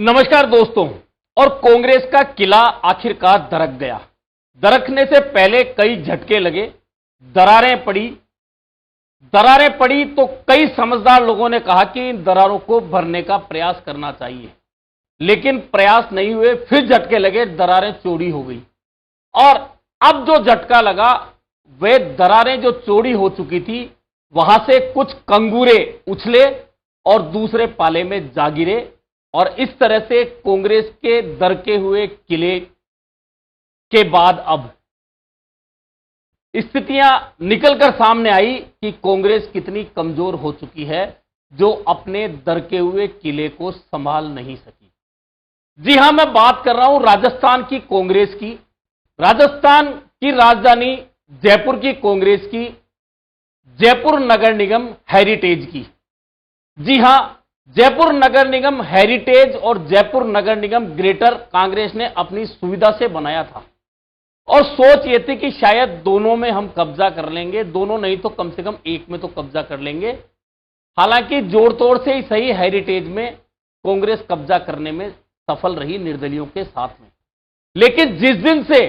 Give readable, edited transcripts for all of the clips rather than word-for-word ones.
नमस्कार दोस्तों। और कांग्रेस का किला आखिरकार दरक गया। दरकने से पहले कई झटके लगे, दरारें पड़ी तो कई समझदार लोगों ने कहा कि इन दरारों को भरने का प्रयास करना चाहिए, लेकिन प्रयास नहीं हुए। फिर झटके लगे, दरारें चौड़ी हो गई। और अब जो झटका लगा वे दरारें जो चौड़ी हो चुकी थी वहां से कुछ कंगूरे उछले और दूसरे पाले में जा गिरे। और इस तरह से कांग्रेस के दरके हुए किले के बाद अब स्थितियां निकलकर सामने आई कि कांग्रेस कितनी कमजोर हो चुकी है, जो अपने दरके हुए किले को संभाल नहीं सकी। जी हां, मैं बात कर रहा हूं राजस्थान की कांग्रेस की, राजस्थान की राजधानी जयपुर की कांग्रेस की, जयपुर नगर निगम हेरिटेज की। जी हां, जयपुर नगर निगम हेरिटेज और जयपुर नगर निगम ग्रेटर कांग्रेस ने अपनी सुविधा से बनाया था और सोच ये थी कि शायद दोनों में हम कब्जा कर लेंगे, दोनों नहीं तो कम से कम एक में तो कब्जा कर लेंगे। हालांकि जोड़ तोड़ से ही सही हेरिटेज में कांग्रेस कब्जा करने में सफल रही निर्दलियों के साथ में। लेकिन जिस दिन से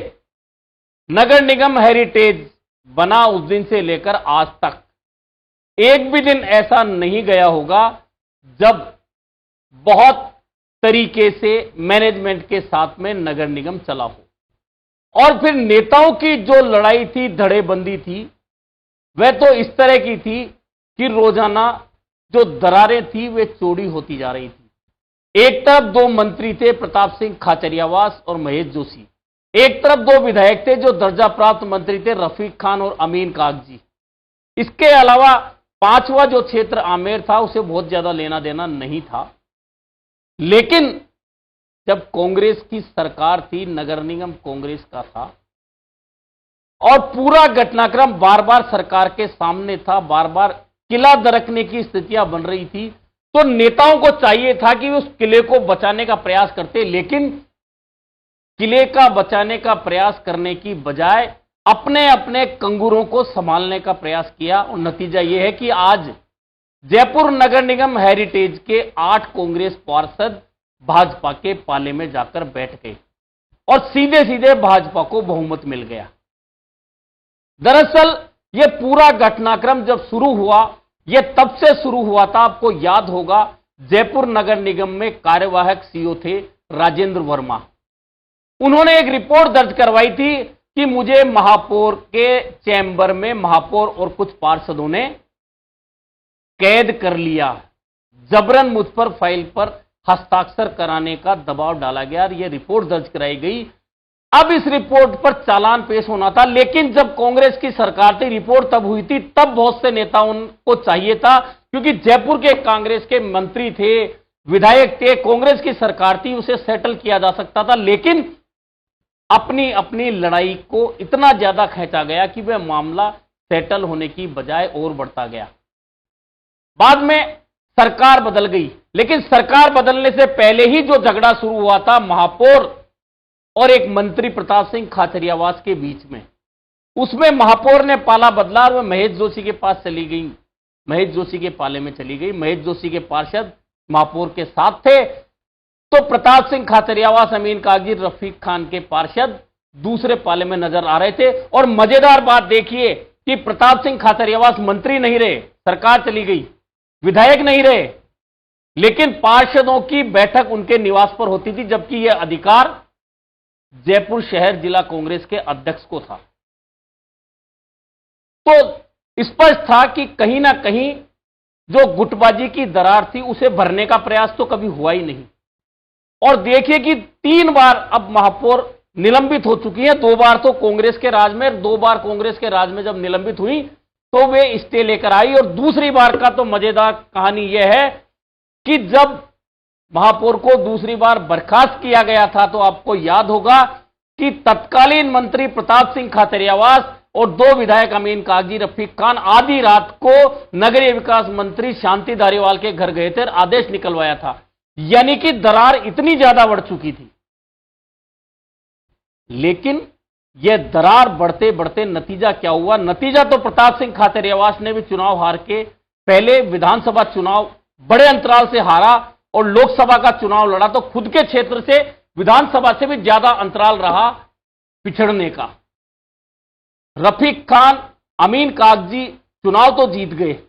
नगर निगम हेरिटेज बना उस दिन से लेकर आज तक एक भी दिन ऐसा नहीं गया होगा जब बहुत तरीके से मैनेजमेंट के साथ में नगर निगम चला हो। और फिर नेताओं की जो लड़ाई थी, धड़ेबंदी थी, वह तो इस तरह की थी कि रोजाना जो दरारें थी वे चौड़ी होती जा रही थी। एक तरफ दो मंत्री थे, प्रताप सिंह खाचरियावास और महेश जोशी। एक तरफ दो विधायक थे जो दर्जा प्राप्त मंत्री थे, रफीक खान और अमीन कागजी। इसके अलावा पांचवा जो क्षेत्र आमेर था उसे बहुत ज्यादा लेना देना नहीं था। लेकिन जब कांग्रेस की सरकार थी, नगर निगम कांग्रेस का था और पूरा घटनाक्रम बार बार सरकार के सामने था, बार बार किला दरकने की स्थितियां बन रही थी, तो नेताओं को चाहिए था कि उस किले को बचाने का प्रयास करते। लेकिन किले का बचाने का प्रयास करने की बजाय अपने अपने कंगूरों को संभालने का प्रयास किया। और नतीजा यह है कि आज जयपुर नगर निगम हेरिटेज के 8 कांग्रेस पार्षद भाजपा के पाले में जाकर बैठ गए और सीधे सीधे भाजपा को बहुमत मिल गया। दरअसल यह पूरा घटनाक्रम जब शुरू हुआ, यह तब से शुरू हुआ था, आपको याद होगा, जयपुर नगर निगम में कार्यवाहक सीईओ थे राजेंद्र वर्मा। उन्होंने एक रिपोर्ट दर्ज करवाई थी कि मुझे महापौर के चैम्बर में महापौर और कुछ पार्षदों ने कैद कर लिया, जबरन मुझ पर फाइल पर हस्ताक्षर कराने का दबाव डाला गया। यह रिपोर्ट दर्ज कराई गई। अब इस रिपोर्ट पर चालान पेश होना था, लेकिन जब कांग्रेस की सरकार थी, रिपोर्ट तब हुई थी, तब बहुत से नेताओं को चाहिए था, क्योंकि जयपुर के कांग्रेस के मंत्री थे, विधायक थे, कांग्रेस की सरकार थी, उसे सेटल किया जा सकता था। लेकिन अपनी अपनी लड़ाई को इतना ज्यादा खींचा गया कि वह मामला सेटल होने की बजाय और बढ़ता गया। बाद में सरकार बदल गई, लेकिन सरकार बदलने से पहले ही जो झगड़ा शुरू हुआ था महापौर और एक मंत्री प्रताप सिंह खाचरियावास के बीच में, उसमें महापौर ने पाला बदला और वह महेश जोशी के पास चली गई, महेश जोशी के पाले में चली गई। महेश जोशी के पार्षद महापौर के साथ थे, तो प्रताप सिंह खाचरियावास, अमीन कागजी, रफीक खान के पार्षद दूसरे पाले में नजर आ रहे थे। और मजेदार बात देखिए कि प्रताप सिंह खाचरियावास मंत्री नहीं रहे, सरकार चली गई, विधायक नहीं रहे, लेकिन पार्षदों की बैठक उनके निवास पर होती थी, जबकि यह अधिकार जयपुर शहर जिला कांग्रेस के अध्यक्ष को था। तो स्पष्ट था कि कहीं ना कहीं जो गुटबाजी की दरार थी उसे भरने का प्रयास तो कभी हुआ ही नहीं। और देखिए कि 3 बार अब महापौर निलंबित हो चुकी है, 2 बार तो कांग्रेस के राज में, 2 बार कांग्रेस के राज में जब निलंबित हुई तो वे स्टे लेकर आई। और दूसरी बार का तो मजेदार कहानी यह है कि जब महापौर को दूसरी बार बर्खास्त किया गया था, तो आपको याद होगा कि तत्कालीन मंत्री प्रताप सिंह खाचरियावास और 2 विधायक अमीन कागजी, रफीक खान आधी रात को नगरीय विकास मंत्री शांति धारीवाल के घर गए थे, आदेश निकलवाया था। यानी कि दरार इतनी ज्यादा बढ़ चुकी थी। लेकिन यह दरार बढ़ते बढ़ते नतीजा क्या हुआ? नतीजा तो प्रताप सिंह खाचरियावास ने भी चुनाव हार के, पहले विधानसभा चुनाव बड़े अंतराल से हारा और लोकसभा का चुनाव लड़ा तो खुद के क्षेत्र से विधानसभा से भी ज्यादा अंतराल रहा पिछड़ने का। रफीक खान, अमीन कागजी चुनाव तो जीत गए,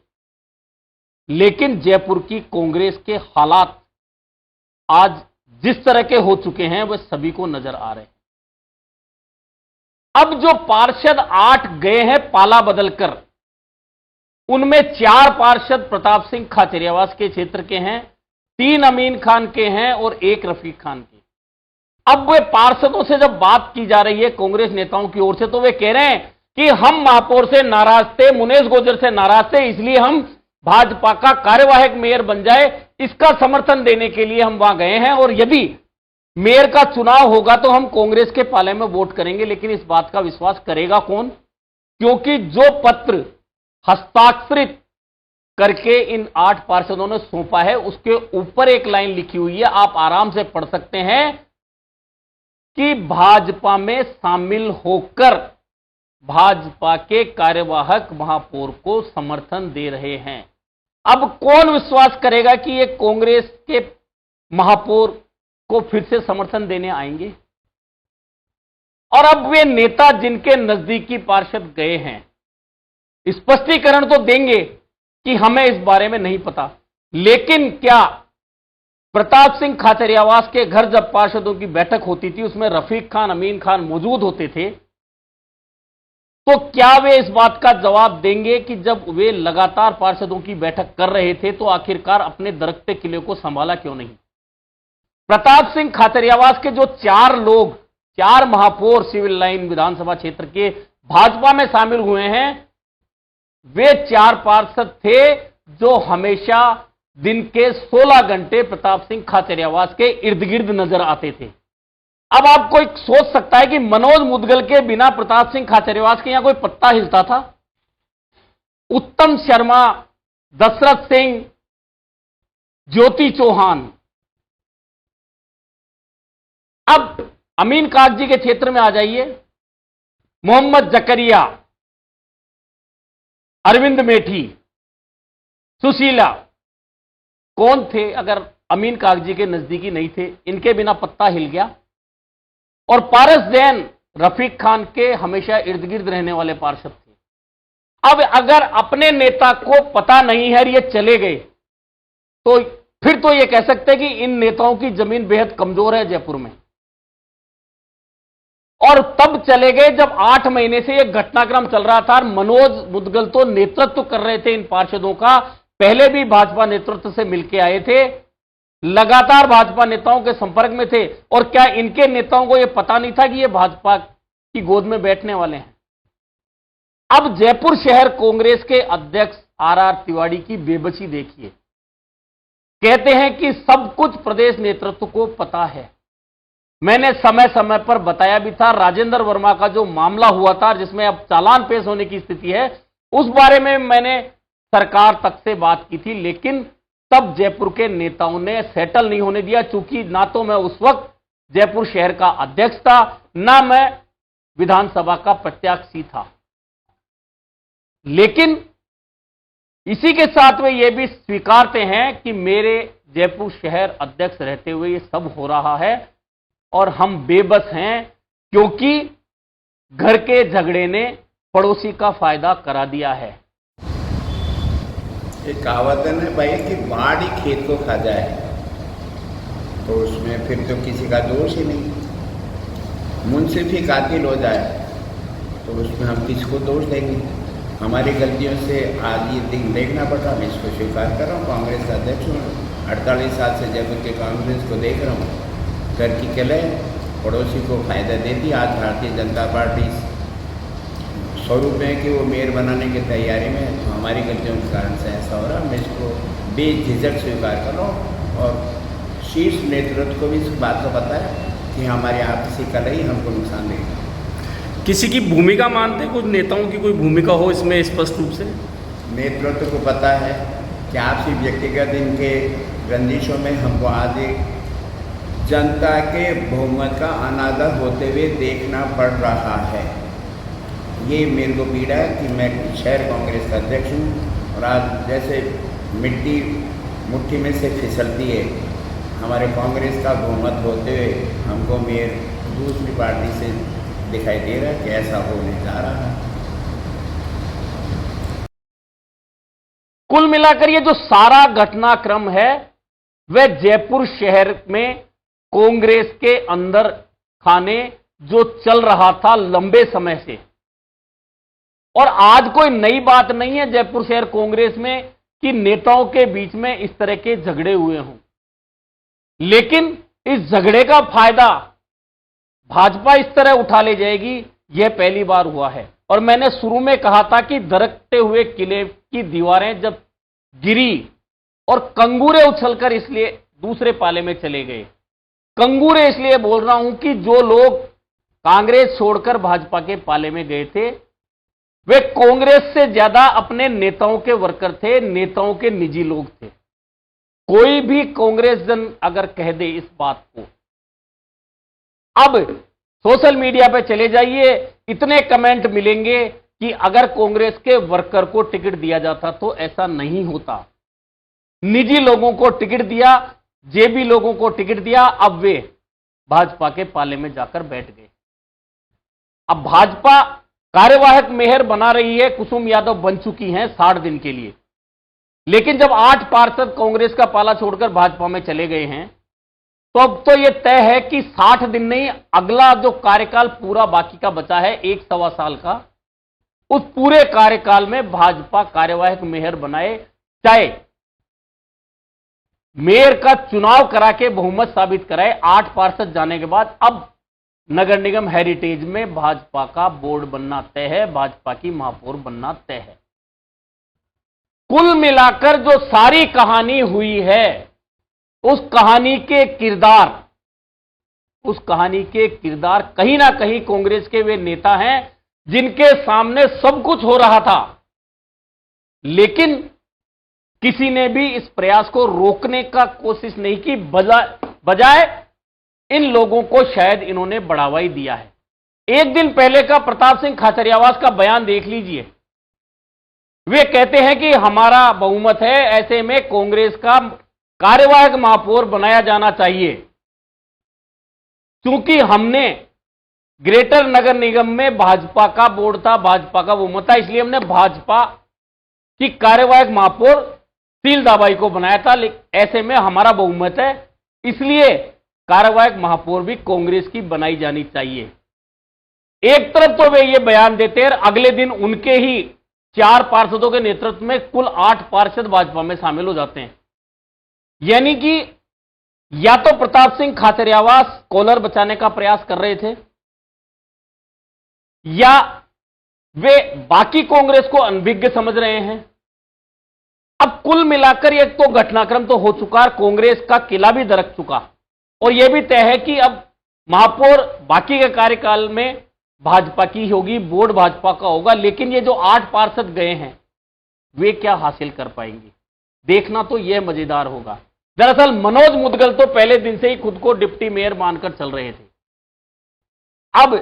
लेकिन जयपुर की कांग्रेस के हालात आज जिस तरह के हो चुके हैं वह सभी को नजर आ रहे हैं। अब जो पार्षद 8 गए हैं पाला बदलकर, उनमें 4 पार्षद प्रताप सिंह खाचरियावास के क्षेत्र के हैं, 3 अमीन खान के हैं और 1 रफीक खान के। अब वे पार्षदों से जब बात की जा रही है कांग्रेस नेताओं की ओर से, तो वे कह रहे हैं कि हम महापौर से नाराज थे, मुनेश गुर्जर से नाराज थे, इसलिए हम भाजपा का कार्यवाहक मेयर बन जाए, इसका समर्थन देने के लिए हम वहां गए हैं, और यदि मेयर का चुनाव होगा तो हम कांग्रेस के पाले में वोट करेंगे। लेकिन इस बात का विश्वास करेगा कौन? क्योंकि जो पत्र हस्ताक्षरित करके इन 8 पार्षदों ने सौंपा है उसके ऊपर एक लाइन लिखी हुई है, आप आराम से पढ़ सकते हैं कि भाजपा में शामिल होकर भाजपा के कार्यवाहक महापौर को समर्थन दे रहे हैं। अब कौन विश्वास करेगा कि ये कांग्रेस के महापौर को फिर से समर्थन देने आएंगे? और अब वे नेता जिनके नजदीकी पार्षद गए हैं स्पष्टीकरण तो देंगे कि हमें इस बारे में नहीं पता, लेकिन क्या प्रताप सिंह खाचरियावास के घर जब पार्षदों की बैठक होती थी उसमें रफीक खान, अमीन खान मौजूद होते थे, तो क्या वे इस बात का जवाब देंगे कि जब वे लगातार पार्षदों की बैठक कर रहे थे तो आखिरकार अपने दरकते किले को संभाला क्यों नहीं? प्रताप सिंह खाचरियावास के जो 4 लोग, 4 महापौर सिविल लाइन विधानसभा क्षेत्र के भाजपा में शामिल हुए हैं, वे 4 पार्षद थे जो हमेशा दिन के 16 घंटे प्रताप सिंह खाचरियावास के इर्द गिर्द नजर आते थे। अब आप कोई सोच सकता है कि मनोज मुदगल के बिना प्रताप सिंह खाचरियावास के यहां कोई पत्ता हिलता था? उत्तम शर्मा, दशरथ सिंह, ज्योति चौहान। अब अमीन कागजी के क्षेत्र में आ जाइए, मोहम्मद जकरिया, अरविंद मेठी, सुशीला, कौन थे अगर अमीन कागजी के नजदीकी नहीं थे? इनके बिना पत्ता हिल गया। और पारस जैन रफीक खान के हमेशा इर्द गिर्द रहने वाले पार्षद थे। अब अगर अपने नेता को पता नहीं है और ये चले गए तो फिर तो ये कह सकते हैं कि इन नेताओं की जमीन बेहद कमजोर है जयपुर में। और तब चले गए जब 8 महीने से यह घटनाक्रम चल रहा था। मनोज मुदगल तो नेतृत्व कर रहे थे इन पार्षदों का, पहले भी भाजपा नेतृत्व से मिलकर आए थे, लगातार भाजपा नेताओं के संपर्क में थे। और क्या इनके नेताओं को यह पता नहीं था कि ये भाजपा की गोद में बैठने वाले हैं? अब जयपुर शहर कांग्रेस के अध्यक्ष आर तिवारी की बेबसी देखिए। कहते हैं कि सब कुछ प्रदेश नेतृत्व को पता है। मैंने समय समय पर बताया भी था, राजेंद्र वर्मा का जो मामला हुआ था जिसमें अब चालान पेश होने की स्थिति है, उस बारे में मैंने सरकार तक से बात की थी, लेकिन तब जयपुर के नेताओं ने सेटल नहीं होने दिया, चूंकि ना तो मैं उस वक्त जयपुर शहर का अध्यक्ष था, ना मैं विधानसभा का प्रत्याशी था। लेकिन इसी के साथ वे ये भी स्वीकारते हैं कि मेरे जयपुर शहर अध्यक्ष रहते हुए ये सब हो रहा है और हम बेबस हैं, क्योंकि घर के झगड़े ने पड़ोसी का फायदा करा दिया है। एक कहावत है ना भाई कि बाढ़ ही खेत को खा जाए, तो उसमें फिर तो किसी का दोष ही नहीं। मुंसिफ ही कातिल हो जाए तो उसमें हम किसको दोष देंगे? हमारी गलतियों से आज ये दिन देखना पड़ा, मैं इसको स्वीकार कर रहा हूँ। कांग्रेस का अध्यक्ष हूँ, 48 साल से जयपुर के कांग्रेस को देख रहा हूँ। घर की कलह पड़ोसी को फायदा देती। आज भारतीय जनता पार्टी स्वरूप है कि वो मेयर बनाने की तैयारी में, तो हमारी गलतियों के कारण से ऐसा हो रहा। मैं इसको बेझिझक स्वीकार कर रहा हूँ और शीर्ष नेतृत्व को भी इस बात का पता है कि हमारी आपसी कलह ही हमको नुकसान देगी। किसी की भूमिका मानते, कुछ नेताओं की कोई भूमिका हो इसमें स्पष्ट रूप से? नेतृत्व को पता है कि आपसी व्यक्तिगत इनके रंजिशों में हमको आज जनता के बहुमत का अनादर होते हुए देखना पड़ रहा है। ये मेरे को पीड़ा है कि मैं शहर कांग्रेस का अध्यक्ष हूँ और आज जैसे मिट्टी मुट्ठी में से फिसलती है हमारे कांग्रेस का बहुमत होते हुए हमको मेयर दूसरी पार्टी से दिखाई दे रहा है कि ऐसा होने जा रहा है। कुल मिलाकर ये जो सारा घटनाक्रम है वह जयपुर शहर में कांग्रेस के अंदर खाने जो चल रहा था लंबे समय से, और आज कोई नई बात नहीं है जयपुर शहर कांग्रेस में कि नेताओं के बीच में इस तरह के झगड़े हुए हों, लेकिन इस झगड़े का फायदा भाजपा इस तरह उठा ले जाएगी यह पहली बार हुआ है। और मैंने शुरू में कहा था कि दरकते हुए किले की दीवारें जब गिरी और कंगूरे उछलकर इसलिए दूसरे पाले में चले गए। कंगूरे इसलिए बोल रहा हूं कि जो लोग कांग्रेस छोड़कर भाजपा के पाले में गए थे वे कांग्रेस से ज्यादा अपने नेताओं के वर्कर थे, नेताओं के निजी लोग थे। कोई भी कांग्रेस जन अगर कह दे इस बात को, अब सोशल मीडिया पे चले जाइए, इतने कमेंट मिलेंगे कि अगर कांग्रेस के वर्कर को टिकट दिया जाता तो ऐसा नहीं होता। निजी लोगों को टिकट दिया, जेबी लोगों को टिकट दिया, अब वे भाजपा के पाले में जाकर बैठ गए। अब भाजपा कार्यवाहक मेयर बना रही है, कुसुम यादव बन चुकी हैं 60 दिन के लिए, लेकिन जब 8 पार्षद कांग्रेस का पाला छोड़कर भाजपा में चले गए हैं तो अब तो यह तय है कि 60 दिन नहीं, अगला जो कार्यकाल पूरा बाकी का बचा है 1-1.25 साल का, उस पूरे कार्यकाल में भाजपा कार्यवाहक मेयर बनाए, चाहे मेयर का चुनाव करा के बहुमत साबित कराए। 8 पार्षद जाने के बाद अब नगर निगम हेरिटेज में भाजपा का बोर्ड बनना तय है, भाजपा की महापौर बनना तय है। कुल मिलाकर जो सारी कहानी हुई है उस कहानी के किरदार कहीं ना कहीं कांग्रेस के वे नेता हैं जिनके सामने सब कुछ हो रहा था, लेकिन किसी ने भी इस प्रयास को रोकने का कोशिश नहीं की, बजाय इन लोगों को शायद इन्होंने बढ़ावा ही दिया है। एक दिन पहले का प्रताप सिंह खाचरियावास का बयान देख लीजिए। वे कहते हैं कि हमारा बहुमत है, ऐसे में कांग्रेस का कार्यवाहक महापौर बनाया जाना चाहिए, क्योंकि हमने ग्रेटर नगर निगम में भाजपा का बोर्ड था, भाजपा का बहुमत था, इसलिए हमने भाजपा की कार्यवाहक महापौर शील दाबाई को बनाया था। ऐसे में हमारा बहुमत है, इसलिए कार्यवाहक महापौर भी कांग्रेस की बनाई जानी चाहिए। एक तरफ तो वे ये बयान देते हैं, अगले दिन उनके ही 4 पार्षदों के नेतृत्व में कुल 8 पार्षद भाजपा में शामिल हो जाते हैं। यानी कि या तो प्रताप सिंह खाचरियावास कॉलर बचाने का प्रयास कर रहे थे, या वे बाकी कांग्रेस को अनभिज्ञ समझ रहे हैं। अब कुल मिलाकर एक तो घटनाक्रम तो हो चुका, कांग्रेस का किला भी दरक चुका, और यह भी तय है कि अब महापौर बाकी के कार्यकाल में भाजपा की होगी, बोर्ड भाजपा का होगा। लेकिन ये जो 8 पार्षद गए हैं वे क्या हासिल कर पाएंगे, देखना तो यह मजेदार होगा। दरअसल मनोज मुदगल तो पहले दिन से ही खुद को डिप्टी मेयर मानकर चल रहे थे। अब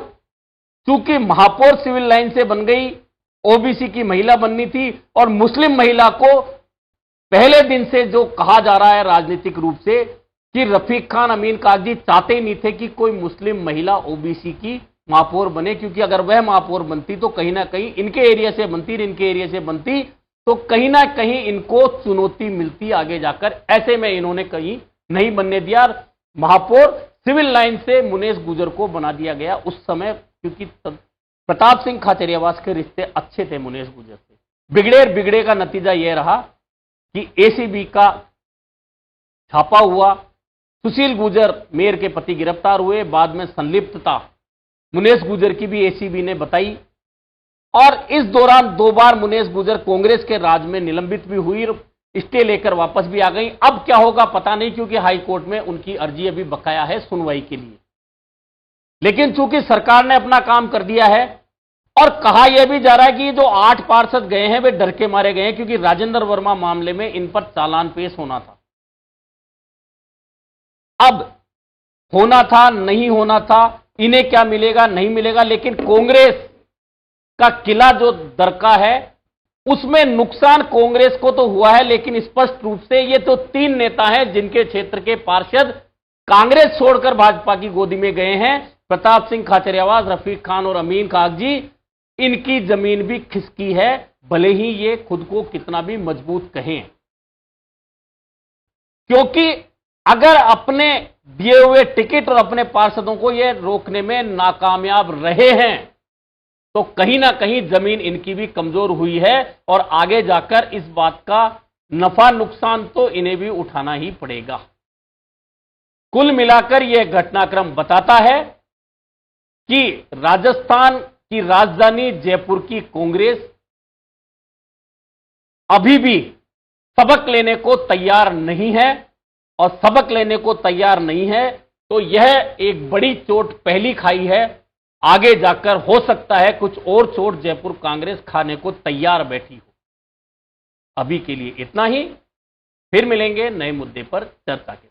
चूंकि महापौर सिविल लाइन से बन गई, ओबीसी की महिला बननी थी, और मुस्लिम महिला को पहले दिन से जो कहा जा रहा है राजनीतिक रूप से कि रफीक खान अमीन कागजी चाहते ही नहीं थे कि कोई मुस्लिम महिला ओबीसी की महापौर बने, क्योंकि अगर वह महापौर बनती तो कहीं ना कहीं इनके एरिया से बनती, इनके एरिया से बनती तो कहीं ना कहीं इनको चुनौती मिलती आगे जाकर। ऐसे में इन्होंने कहीं नहीं बनने दिया। महापौर सिविल लाइन से मुनेश गुजर को बना दिया गया उस समय, क्योंकि प्रताप सिंह खाचरियावास के रिश्ते अच्छे थे मुनेश गुजर से। बिगड़े का नतीजा यह रहा कि एसीबी का छापा हुआ, सुशील गुजर मेयर के पति गिरफ्तार हुए, बाद में संलिप्तता मुनेश गुजर की भी एसीबी ने बताई, और इस दौरान 2 बार मुनेश गुजर कांग्रेस के राज में निलंबित भी हुई, स्टे लेकर वापस भी आ गई। अब क्या होगा पता नहीं, क्योंकि हाई कोर्ट में उनकी अर्जी अभी बकाया है सुनवाई के लिए। लेकिन चूंकि सरकार ने अपना काम कर दिया है, और कहा यह भी जा रहा है कि जो 8 पार्षद गए हैं वे डर के मारे गए हैं, क्योंकि राजेंद्र वर्मा मामले में इन पर चालान पेश होना था। अब होना था नहीं होना था, इन्हें क्या मिलेगा नहीं मिलेगा, लेकिन कांग्रेस का किला जो दरका है उसमें नुकसान कांग्रेस को तो हुआ है, लेकिन स्पष्ट रूप से ये तो 3 नेता हैं जिनके क्षेत्र के पार्षद कांग्रेस छोड़कर भाजपा की गोदी में गए हैं, प्रताप सिंह खाचरियावास, रफीक खान और अमीन खाक जी। इनकी जमीन भी खिसकी है, भले ही ये खुद को कितना भी मजबूत कहें, क्योंकि अगर अपने दिए हुए टिकट और अपने पार्षदों को ये रोकने में नाकामयाब रहे हैं तो कहीं ना कहीं जमीन इनकी भी कमजोर हुई है और आगे जाकर इस बात का नफा नुकसान तो इन्हें भी उठाना ही पड़ेगा। कुल मिलाकर यह घटनाक्रम बताता है कि राजस्थान की राजधानी जयपुर की कांग्रेस अभी भी सबक लेने को तैयार नहीं है, और सबक लेने को तैयार नहीं है तो यह एक बड़ी चोट पहली खाई है। आगे जाकर हो सकता है कुछ और चोट जयपुर कांग्रेस खाने को तैयार बैठी हो। अभी के लिए इतना ही, फिर मिलेंगे नए मुद्दे पर चर्चा के।